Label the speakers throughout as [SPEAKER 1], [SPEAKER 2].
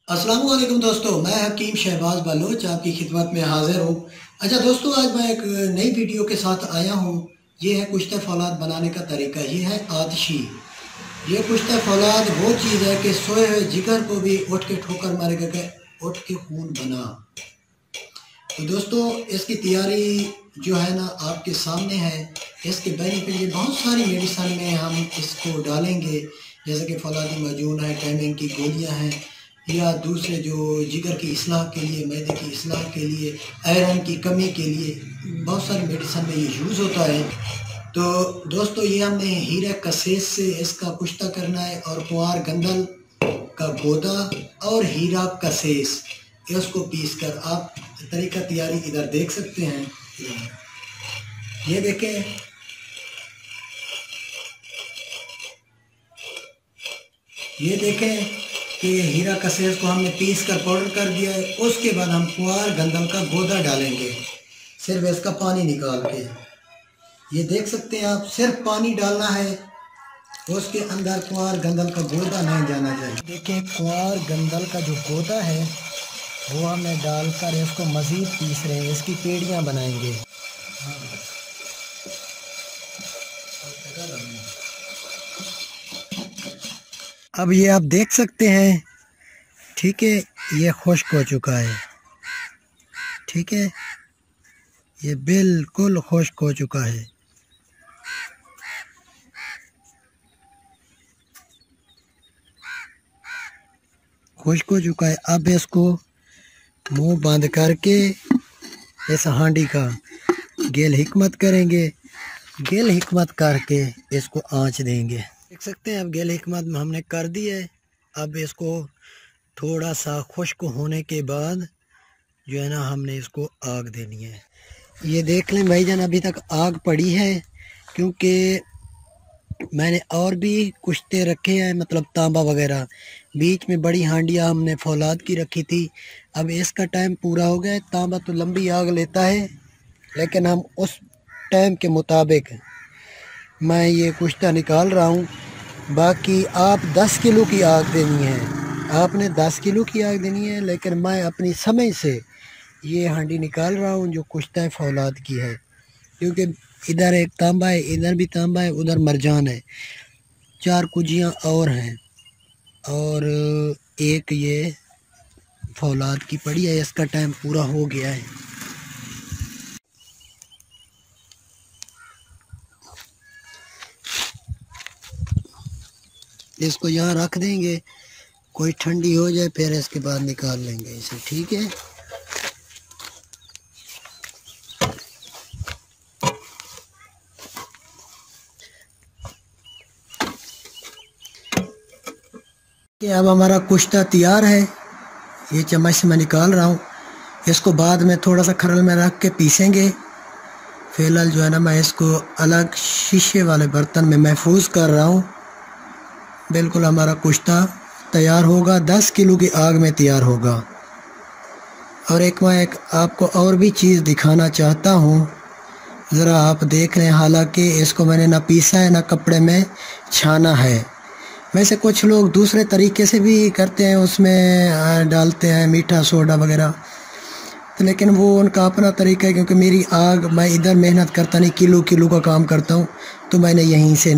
[SPEAKER 1] अस्सलाम वालेकुम दोस्तों, मैं हकीम शहबाज बलोच आपकी खिदमत में हाजिर हूँ। अच्छा दोस्तों, आज मैं एक नई वीडियो के साथ आया हूँ। ये है कुश्ते फौलाद बनाने का तरीका। ये है आतिशी। ये कुश्ते फौलाद वो चीज़ है कि सोए हुए जिगर को भी उठ के ठोकर मारेगा कि उठ के खून बना। तो दोस्तों, इसकी तैयारी जो है ना आपके सामने है। इसके बेनिफिट ये बहुत सारी मेडिसिन में हम इसको डालेंगे, जैसे कि फौलादी मजून है, टाइमिंग की गोलियाँ हैं, या दूसरे जो जिगर की इस्लाह के लिए, मैदे की इस्लाह के लिए, आयरन की कमी के लिए बहुत सारी मेडिसिन में ये यूज़ होता है। तो दोस्तों, ये हमने हीरा कसेस से इसका कुश्ता करना है, और कुंवार गंदल का गोदा और हीरा कसेस इसको पीस कर आप तरीका तैयारी इधर देख सकते हैं। ये देखें, ये देखें कि हीरा कसेस को हमने पीस कर पाउडर कर दिया है। उसके बाद हम कुंवार गंदल का गोदा डालेंगे, सिर्फ इसका पानी निकाल के। ये देख सकते हैं आप, सिर्फ पानी डालना है, उसके अंदर कुंवार गंदल का गोदा नहीं जाना चाहिए। देखिए, कुंवार गंदल का जो गोदा है वो हमने डालकर इसको मज़ीद पीस रहे हैं। इसकी पेड़ियाँ बनाएंगे। अब ये आप देख सकते हैं, ठीक है, ये खुश्क हो चुका है। ठीक है, ये बिल्कुल खुश्क हो चुका है। खुश्क हो चुका है। अब इसको मुंह बंद करके इस हांडी का गेल हिकमत करेंगे। गेल हिकमत करके इसको आंच देंगे। देख सकते हैं, अब गेल हिकमत में हमने कर दी है। अब इसको थोड़ा सा खुश्क होने के बाद जो है ना, हमने इसको आग देनी है। ये देख लें भाईजान, अभी तक आग पड़ी है, क्योंकि मैंने और भी कुश्ते रखे हैं, मतलब तांबा वगैरह। बीच में बड़ी हांडियाँ हमने फौलाद की रखी थी। अब इसका टाइम पूरा हो गया है। तांबा तो लंबी आग लेता है, लेकिन हम उस टाइम के मुताबिक मैं ये कुश्ता निकाल रहा हूँ। बाकी आप 10 किलो की आग देनी है, आपने 10 किलो की आग देनी है, लेकिन मैं अपनी समय से ये हांडी निकाल रहा हूँ जो कुश्ता फौलाद की है, क्योंकि इधर एक तांबा है, इधर भी तांबा है, उधर मरजान है, 4 कुजियाँ और हैं, और एक ये फौलाद की पड़ी है। इसका टाइम पूरा हो गया है। इसको यहाँ रख देंगे, कोई ठंडी हो जाए, फिर इसके बाद निकाल लेंगे इसे। ठीक है, अब हमारा कुश्ता तैयार है। ये चम्मच से मैं निकाल रहा हूँ। इसको बाद में थोड़ा सा खरल में रख के पीसेंगे। फ़िलहाल जो है ना, मैं इसको अलग शीशे वाले बर्तन में महफूज कर रहा हूँ। बिल्कुल हमारा कुश्ता तैयार होगा, 10 किलो की आग में तैयार होगा। और मैं आपको और भी चीज़ दिखाना चाहता हूँ, ज़रा आप देख लें। हालांकि इसको मैंने ना पीसा है ना कपड़े में छाना है। वैसे कुछ लोग दूसरे तरीके से भी करते हैं, उसमें डालते हैं मीठा सोडा वगैरह, तो लेकिन वो उनका अपना तरीका है। क्योंकि मेरी आग, मैं इधर मेहनत करता नहीं, किलो किलो का काम करता हूँ, तो मैंने यहीं से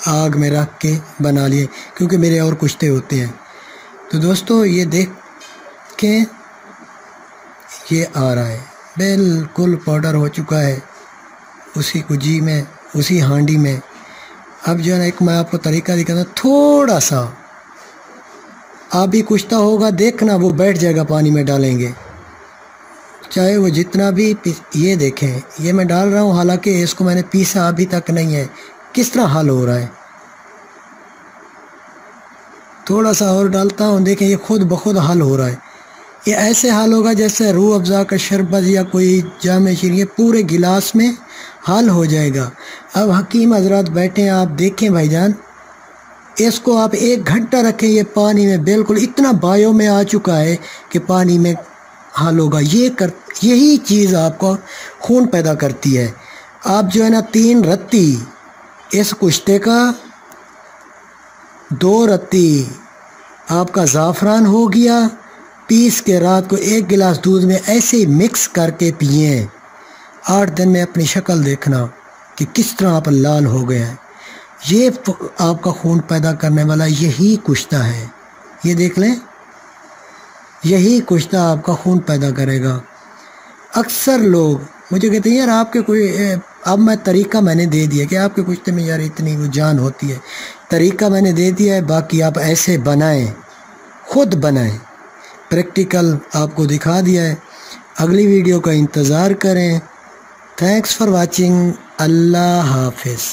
[SPEAKER 1] आग में रख के बना लिए, क्योंकि मेरे और कुश्ते होते हैं। तो दोस्तों, ये देखें, ये आ रहा है, बिल्कुल पाउडर हो चुका है उसी कुजी में, उसी हांडी में। अब जो है ना, एक मैं आपको तरीका दिखाता हूँ। थोड़ा सा आप भी कुश्ता होगा, देखना वो बैठ जाएगा पानी में डालेंगे, चाहे वो जितना भी ये देखें, ये मैं डाल रहा हूँ। हालांकि इसको मैंने पीसा अभी तक नहीं है। किस तरह हल हो रहा है, थोड़ा सा और डालता हूँ, देखें ये खुद ब खुद हल हो रहा है। ये ऐसे हल होगा जैसे रूह अफ़ज़ा का शरबत या कोई जाम शीरी, पूरे गिलास में हल हो जाएगा। अब हकीम हजरात बैठे हैं, आप देखें भाईजान, इसको आप 1 घंटा रखें, ये पानी में बिल्कुल इतना बायो में आ चुका है कि पानी में हल होगा। यही चीज़ आपको खून पैदा करती है। आप जो है ना, 3 रत्ती इस कुश्ते का, 2 रत्ती आपका ज़ाफ़रान हो गया। पीस के रात को 1 गिलास दूध में ऐसे ही मिक्स करके पिए। 8 दिन में अपनी शक्ल देखना कि किस तरह आप लाल हो गए हैं। ये आपका खून पैदा करने वाला यही कुश्ता है। ये देख लें, यही कुश्ता आपका खून पैदा करेगा। अक्सर लोग मुझे कहते हैं यार आपके कोई अब मैं तरीका मैंने दे दिया कि आपके कुश्ते में यार इतनी वो जान होती है। तरीका मैंने दे दिया है, बाकी आप ऐसे बनाएं, खुद बनाएं। प्रैक्टिकल आपको दिखा दिया है। अगली वीडियो का इंतज़ार करें। Thanks for watching. अल्लाह हाफिज़।